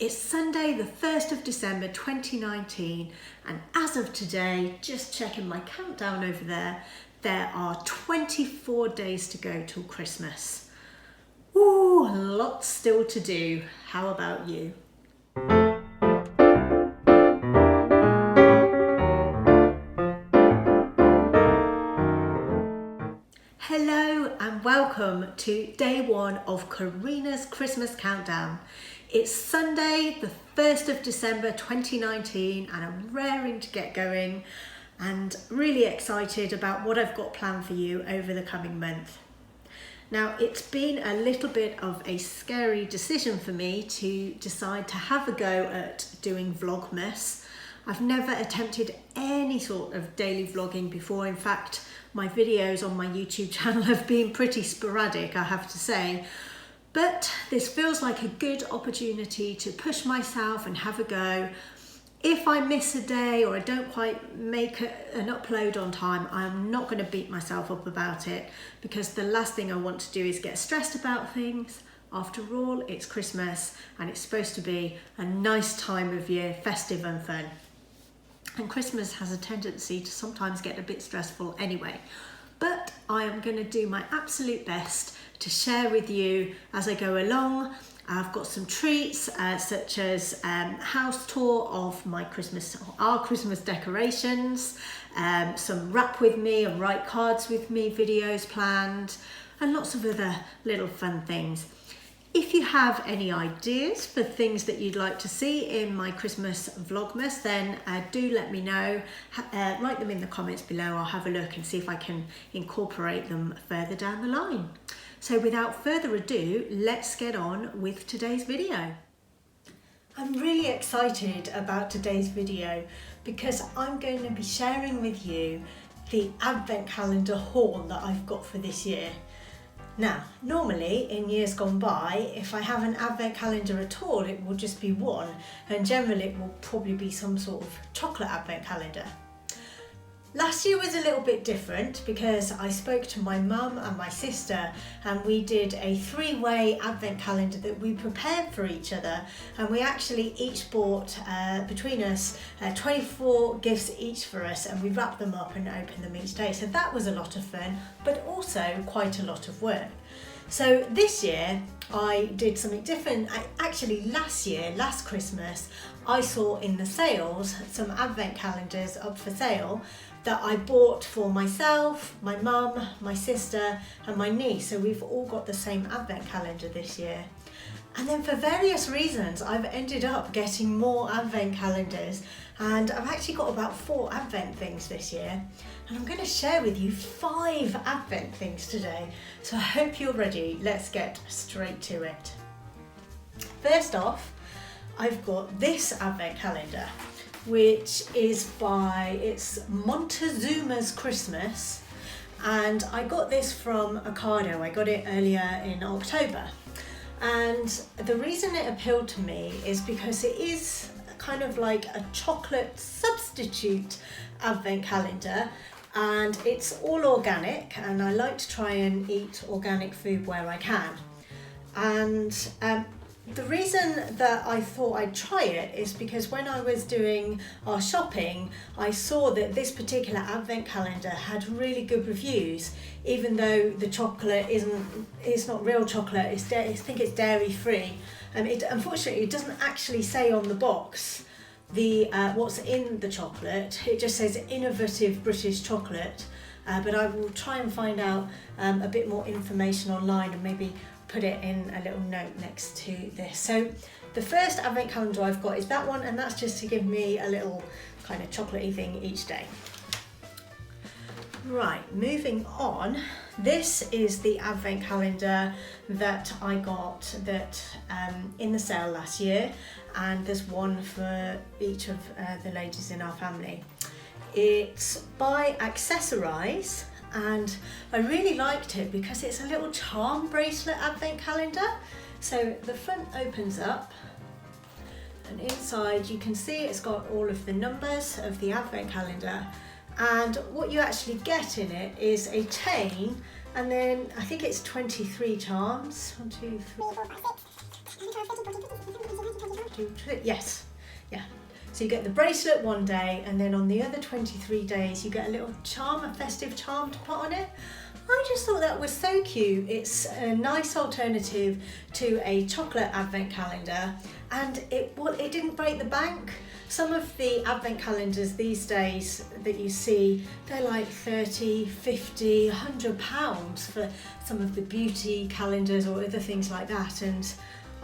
It's Sunday the 1st of December 2019 and as of today, just checking my countdown over there, there are 24 days to go till Christmas. Ooh, lots still to do. How about you? Hello and welcome to day one of Corinna's Christmas countdown. It's Sunday the 1st of December 2019 and I'm raring to get going and really excited about what I've got planned for you over the coming month. Now, it's been a little bit of a scary decision for me to decide to have a go at doing Vlogmas. I've never attempted any sort of daily vlogging before. In fact, my videos on my YouTube channel have been pretty sporadic, I have to say. But this feels like a good opportunity to push myself and have a go. If I miss a day or I don't quite make an upload on time, I'm not going to beat myself up about it, because the last thing I want to do is get stressed about things. After all, it's Christmas and it's supposed to be a nice time of year, festive and fun. And Christmas has a tendency to sometimes get a bit stressful anyway. But I am going to do my absolute best to share with you as I go along. I've got some treats such as house tour of our Christmas decorations, some wrap with me and write cards with me videos planned, and lots of other little fun things. If you have any ideas for things that you'd like to see in my Christmas Vlogmas, then do let me know. Write them in the comments below. I'll have a look and see if I can incorporate them further down the line. So without further ado, let's get on with today's video. I'm really excited about today's video because I'm going to be sharing with you the advent calendar haul that I've got for this year. Now, normally in years gone by, if I have an advent calendar at all, it will just be one, and generally it will probably be some sort of chocolate advent calendar. Last year was a little bit different because I spoke to my mum and my sister and we did a three-way advent calendar that we prepared for each other, and we actually each bought between us 24 gifts each for us, and we wrapped them up and opened them each day. So that was a lot of fun, but also quite a lot of work. So this year I did something different. Last Christmas, I saw in the sales some advent calendars up for sale that I bought for myself, my mum, my sister and my niece. So we've all got the same advent calendar this year. And then for various reasons, I've ended up getting more advent calendars, and I've actually got about 4 advent things this year. And I'm going to share with you 5 advent things today. So I hope you're ready. Let's get straight to it. First off, I've got this advent calendar, which is it's Montezuma's Christmas. And I got this from Ocado. I got it earlier in October. And the reason it appealed to me is because it is kind of like a chocolate substitute advent calendar, and it's all organic, and I like to try and eat organic food where I can. And the reason that I thought I'd try it is because when I was doing our shopping, I saw that this particular advent calendar had really good reviews, even though the chocolate it's not real chocolate. I think it's dairy free. Unfortunately, it doesn't actually say on the box what's in the chocolate. It just says innovative British chocolate. But I will try and find out a bit more information online and maybe put it in a little note next to this. So the first advent calendar I've got is that one, and that's just to give me a little kind of chocolatey thing each day. Right, moving on. This is the advent calendar that I got in the sale last year, and there's one for each of the ladies in our family. It's by Accessorize, and I really liked it because it's a little charm bracelet advent calendar. So the front opens up, and inside you can see it's got all of the numbers of the advent calendar, and what you actually get in it is a chain, and then I think it's 23 charms. 1, 2, 3, 4, 5, 6. Yes, yeah. So you get the bracelet one day, and then on the other 23 days you get a little charm, a festive charm to put on it. I just thought that was so cute. It's a nice alternative to a chocolate advent calendar, and it didn't break the bank. Some of the advent calendars these days that you see, they're like 30, 50, £100 for some of the beauty calendars or other things like that, and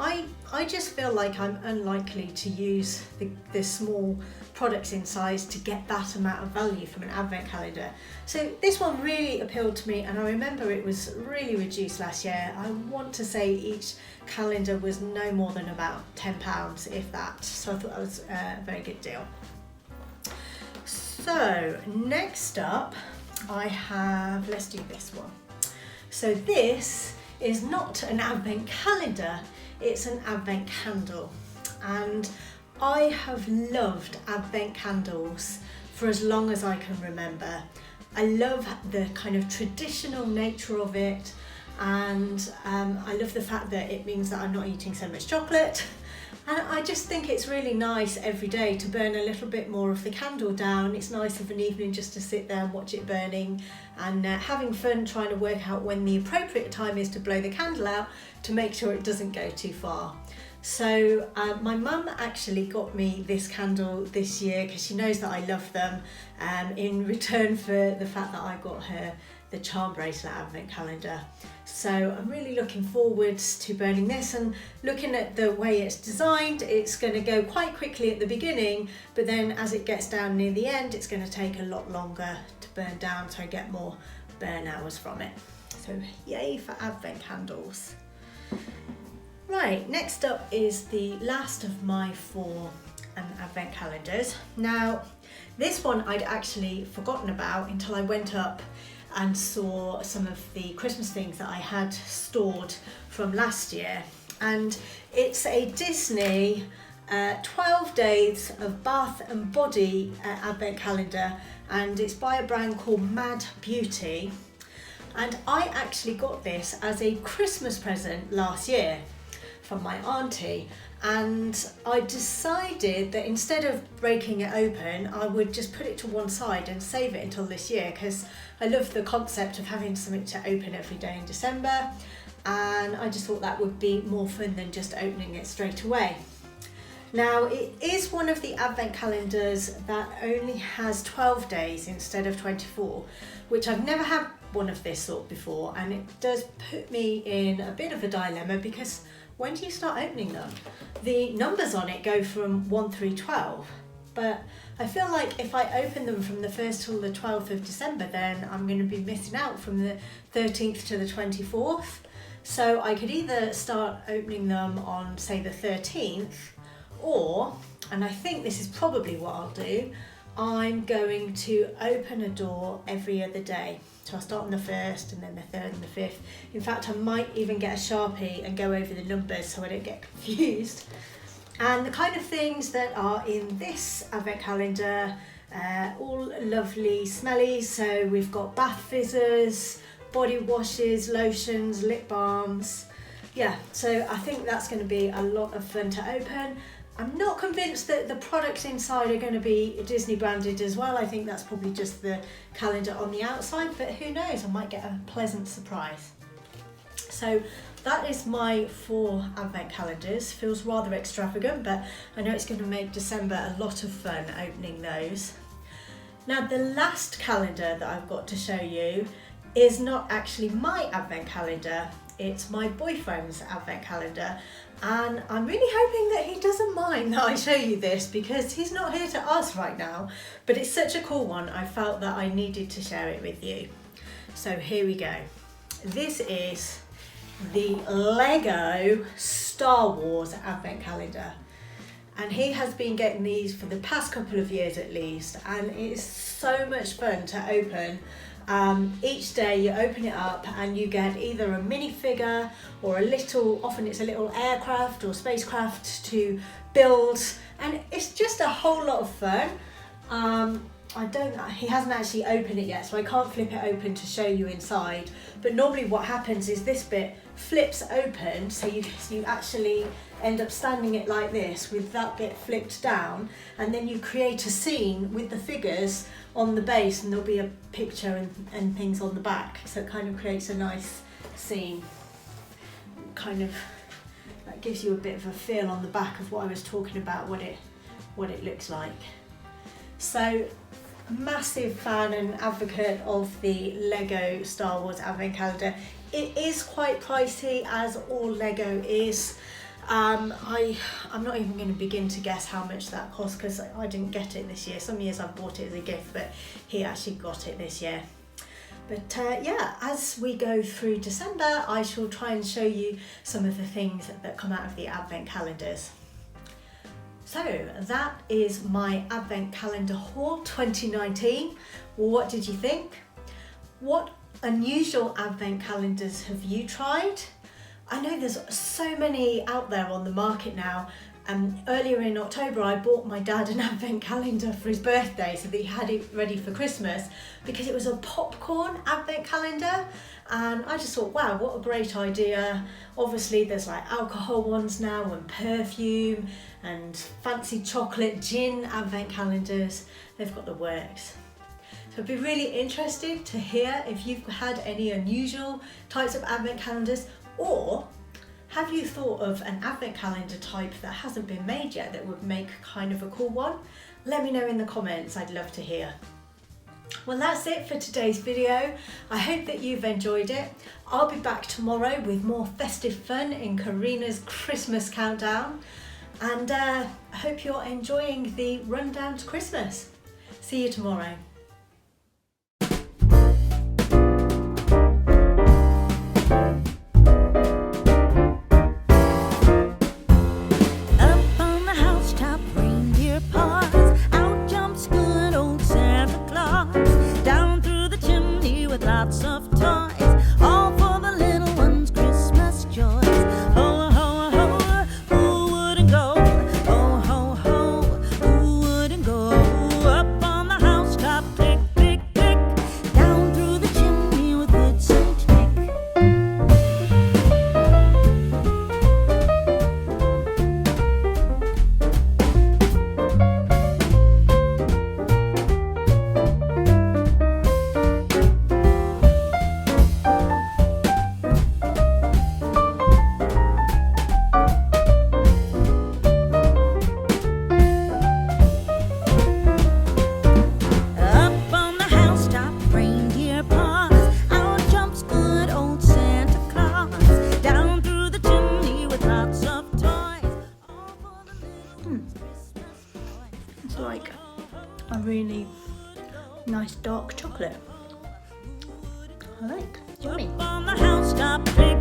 I just feel like I'm unlikely to use the small products in size to get that amount of value from an advent calendar. So this one really appealed to me, and I remember it was really reduced last year. I want to say each calendar was no more than about £10, if that. So I thought that was a very good deal. So next up I have, let's do this one. So this is not an advent calendar, it's an advent candle, and I have loved advent candles for as long as I can remember. I love the kind of traditional nature of it, and I love the fact that it means that I'm not eating so much chocolate, and I just think it's really nice every day to burn a little bit more of the candle down. It's nice of an evening just to sit there and watch it burning, and having fun trying to work out when the appropriate time is to blow the candle out to make sure it doesn't go too far. So my mum actually got me this candle this year because she knows that I love them, in return for the fact that I got her the charm bracelet advent calendar. So I'm really looking forward to burning this, and looking at the way it's designed, it's going to go quite quickly at the beginning, but then as it gets down near the end, it's going to take a lot longer to burn down, so I get more burn hours from it. So yay for advent candles. Right, next up is the last of my 4 advent calendars. Now, this one I'd actually forgotten about until I went up and saw some of the Christmas things that I had stored from last year. And it's a Disney 12 Days of Bath and Body advent calendar, and it's by a brand called Mad Beauty. And I actually got this as a Christmas present last year from my auntie, and I decided that instead of breaking it open, I would just put it to one side and save it until this year, because I love the concept of having something to open every day in December, and I just thought that would be more fun than just opening it straight away. Now, it is one of the advent calendars that only has 12 days instead of 24, which I've never had one of this sort before, and it does put me in a bit of a dilemma, because when do you start opening them? The numbers on it go from 1 through 12, but I feel like if I open them from the 1st till the 12th of December, then I'm going to be missing out from the 13th to the 24th. So I could either start opening them on, say, the 13th, or, and I think this is probably what I'll do, I'm going to open a door every other day. So I'll start on the 1st and then the 3rd and the 5th. In fact, I might even get a Sharpie and go over the numbers so I don't get confused. And the kind of things that are in this advent calendar, all lovely smelly. So we've got bath fizzers, body washes, lotions, lip balms. Yeah, so I think that's going to be a lot of fun to open. I'm not convinced that the products inside are going to be Disney branded as well. I think that's probably just the calendar on the outside, but who knows, I might get a pleasant surprise. So that is my 4 advent calendars. Feels rather extravagant, but I know it's going to make December a lot of fun opening those. Now, the last calendar that I've got to show you is not actually my advent calendar. It's my boyfriend's advent calendar, and I'm really hoping that he doesn't mind that I show you this, because he's not here to ask right now, but it's such a cool one, I felt that I needed to share it with you. So here we go. This is the Lego Star Wars advent calendar, and he has been getting these for the past couple of years at least, and it is so much fun to open. Each day you open it up and you get either a minifigure or a little, often it's a little aircraft or spacecraft to build, and it's just a whole lot of fun. He hasn't actually opened it yet, so I can't flip it open to show you inside, but normally what happens is this bit flips open, so you actually end up standing it like this with that bit flipped down, and then you create a scene with the figures on the base, and there'll be a picture and things on the back, so it kind of creates a nice scene. Kind of that gives you a bit of a feel on the back of what I was talking about, what it looks like. So, massive fan and advocate of the Lego Star Wars Advent Calendar. It is quite pricey, as all Lego is. I'm not even going to begin to guess how much that cost, because I didn't get it this year. Some years I've bought it as a gift, but he actually got it this year. But yeah, as we go through December, I shall try and show you some of the things that come out of the Advent calendars. So that is my Advent Calendar haul 2019. What did you think? What unusual Advent calendars have you tried? I know there's so many out there on the market now. Earlier in October, I bought my dad an Advent calendar for his birthday so that he had it ready for Christmas, because it was a popcorn Advent calendar. And I just thought, wow, what a great idea. Obviously there's like alcohol ones now, and perfume and fancy chocolate gin Advent calendars. They've got the works. So I'd be really interested to hear if you've had any unusual types of Advent calendars, or have you thought of an Advent calendar type that hasn't been made yet that would make kind of a cool one? Let me know in the comments, I'd love to hear. Well, that's it for today's video. I hope that you've enjoyed it. I'll be back tomorrow with more festive fun in Corinna's Christmas countdown. And I hope you're enjoying the rundown to Christmas. See you tomorrow. Lots of toys, all for the little ones' Christmas joys. Ho, ho, ho, who wouldn't go? Ho, ho, ho, who wouldn't go? Up on the housetop, click, click, click, down through the chimney with good Saint Nick. It's like a really nice dark chocolate. I like. Yummy. Up on the housetop, click,